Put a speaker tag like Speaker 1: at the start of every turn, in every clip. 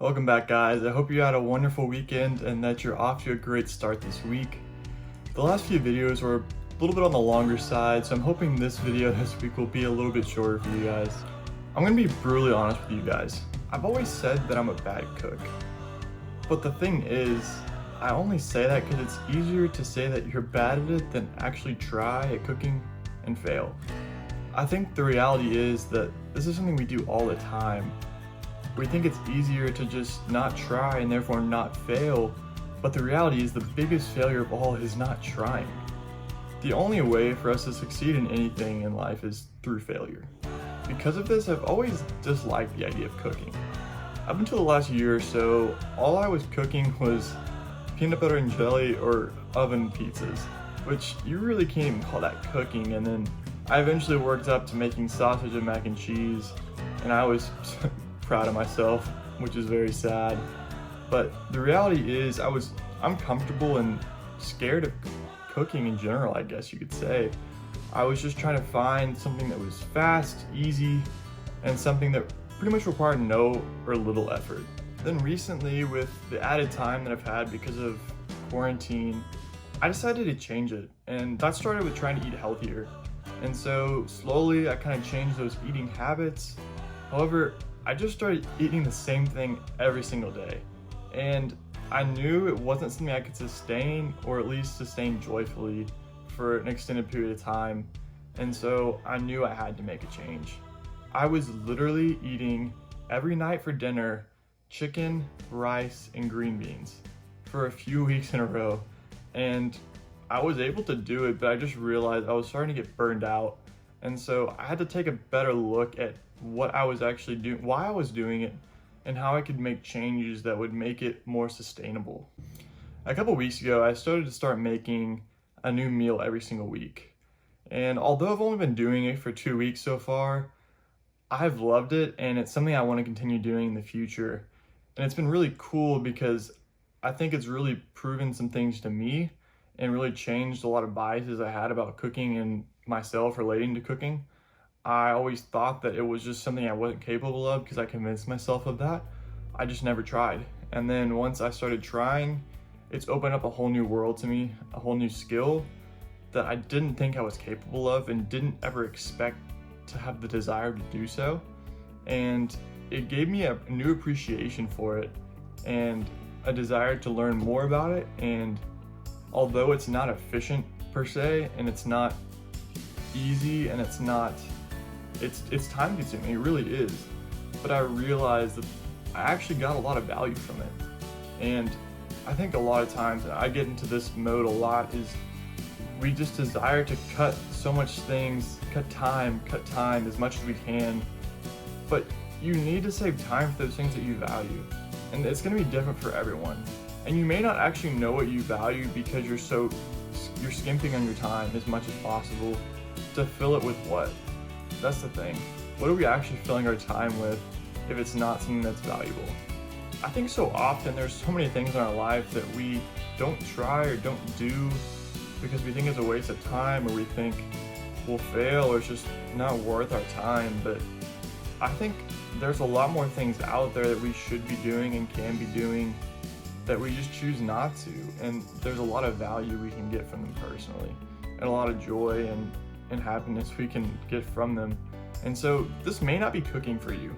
Speaker 1: Welcome back, guys. I hope you had a wonderful weekend and that you're off to a great start this week. The last few videos were a little bit on the longer side, so I'm hoping this video this week will be a little bit shorter for you guys. I'm gonna be brutally honest with you guys. I've always said that I'm a bad cook. But the thing is, I only say that because it's easier to say that you're bad at it than actually try at cooking and fail. I think the reality is that this is something we do all the time. We think it's easier to just not try and therefore not fail, but the reality is the biggest failure of all is not trying. The only way for us to succeed in anything in life is through failure. Because of this, I've always disliked the idea of cooking. Up until the last year or so, all I was cooking was peanut butter and jelly or oven pizzas, which you really can't even call that cooking. And then I eventually worked up to making sausage and mac and cheese, and I was proud of myself, which is very sad. But the reality is I'm comfortable and scared of cooking in general, I guess you could say. I was just trying to find something that was fast, easy, and something that pretty much required no or little effort. Then recently, with the added time that I've had because of quarantine, I decided to change it, and that started with trying to eat healthier. And so slowly I kind of changed those eating habits. However, I just started eating the same thing every single day. And I knew it wasn't something I could sustain, or at least sustain joyfully, for an extended period of time. And so I knew I had to make a change. I was literally eating every night for dinner chicken, rice, and green beans for a few weeks in a row. And I was able to do it, but I just realized I was starting to get burned out. And so I had to take a better look at what I was actually doing, why I was doing it, and how I could make changes that would make it more sustainable. A couple weeks ago, I started to start making a new meal every single week. And although I've only been doing it for 2 weeks so far, I've loved it, and it's something I want to continue doing in the future. And it's been really cool because I think it's really proven some things to me and really changed a lot of biases I had about cooking and myself relating to cooking. I always thought that it was just something I wasn't capable of because I convinced myself of that. I just never tried. And then once I started trying, it's opened up a whole new world to me, a whole new skill that I didn't think I was capable of and didn't ever expect to have the desire to do so. And it gave me a new appreciation for it and a desire to learn more about it. And although it's not efficient per se, and it's not easy, and it's time consuming, it really is. But I realized that I actually got a lot of value from it. And I think a lot of times, and I get into this mode a lot, is we just desire to cut so much things, cut time as much as we can. But you need to save time for those things that you value. And it's gonna be different for everyone. And you may not actually know what you value because you're skimping on your time as much as possible to fill it with what? That's the thing. What are we actually filling our time with if it's not something that's valuable? I think so often there's so many things in our life that we don't try or don't do because we think it's a waste of time, or we think we'll fail, or it's just not worth our time. But I think there's a lot more things out there that we should be doing and can be doing that we just choose not to. And there's a lot of value we can get from them personally, and a lot of joy and happiness we can get from them. And so this may not be cooking for you.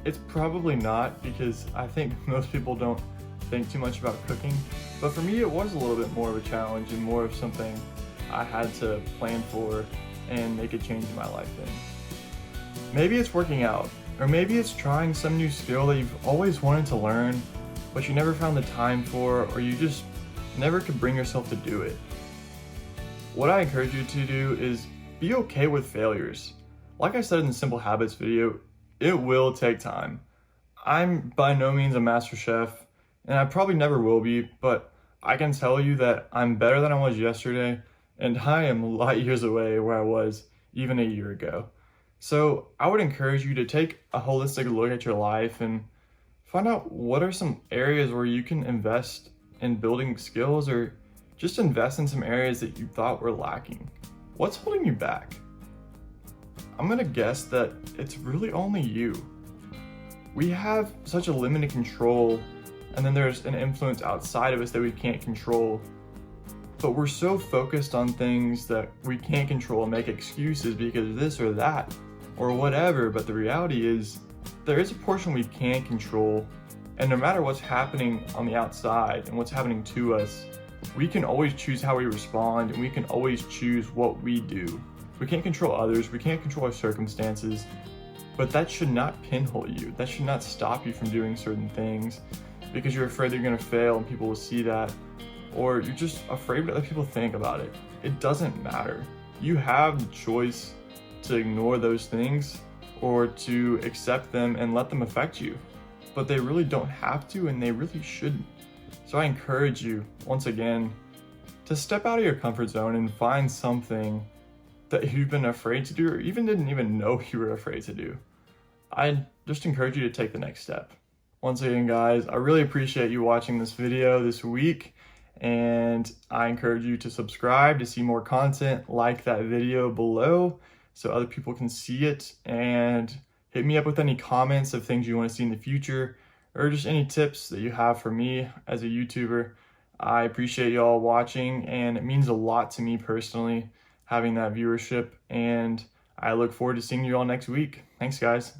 Speaker 1: It's probably not, because I think most people don't think too much about cooking. But for me, it was a little bit more of a challenge and more of something I had to plan for and make a change in my life in. Maybe it's working out, or maybe it's trying some new skill that you've always wanted to learn, but you never found the time for, or you just never could bring yourself to do it. What I encourage you to do is be okay with failures. Like I said in the Simple Habits video, it will take time. I'm by no means a master chef, and I probably never will be, but I can tell you that I'm better than I was yesterday, and I am light years away where I was even a year ago. So I would encourage you to take a holistic look at your life and find out what are some areas where you can invest in building skills, or just invest in some areas that you thought were lacking. What's holding you back? I'm gonna guess that it's really only you. we have such a limited control, and then there's an influence outside of us that we can't control. But we're so focused on things that we can't control and make excuses because of this or that or whatever. But the reality is there is a portion we can control, and no matter what's happening on the outside and what's happening to us, we can always choose how we respond, and we can always choose what we do. We can't control others, we can't control our circumstances, but that should not pinhole you. That should not stop you from doing certain things because you're afraid you're gonna fail and people will see that, or you're just afraid of what other people think about it. It doesn't matter. You have the choice to ignore those things or to accept them and let them affect you, but they really don't have to, and they really shouldn't. So I encourage you, once again, to step out of your comfort zone and find something that you've been afraid to do or even didn't even know you were afraid to do. I just encourage you to take the next step. Once again, guys, I really appreciate you watching this video this week, and I encourage you to subscribe to see more content like that video below so other people can see it, and hit me up with any comments of things you want to see in the future or just any tips that you have for me as a YouTuber. I appreciate y'all watching, and it means a lot to me personally having that viewership, and I look forward to seeing you all next week. Thanks, guys.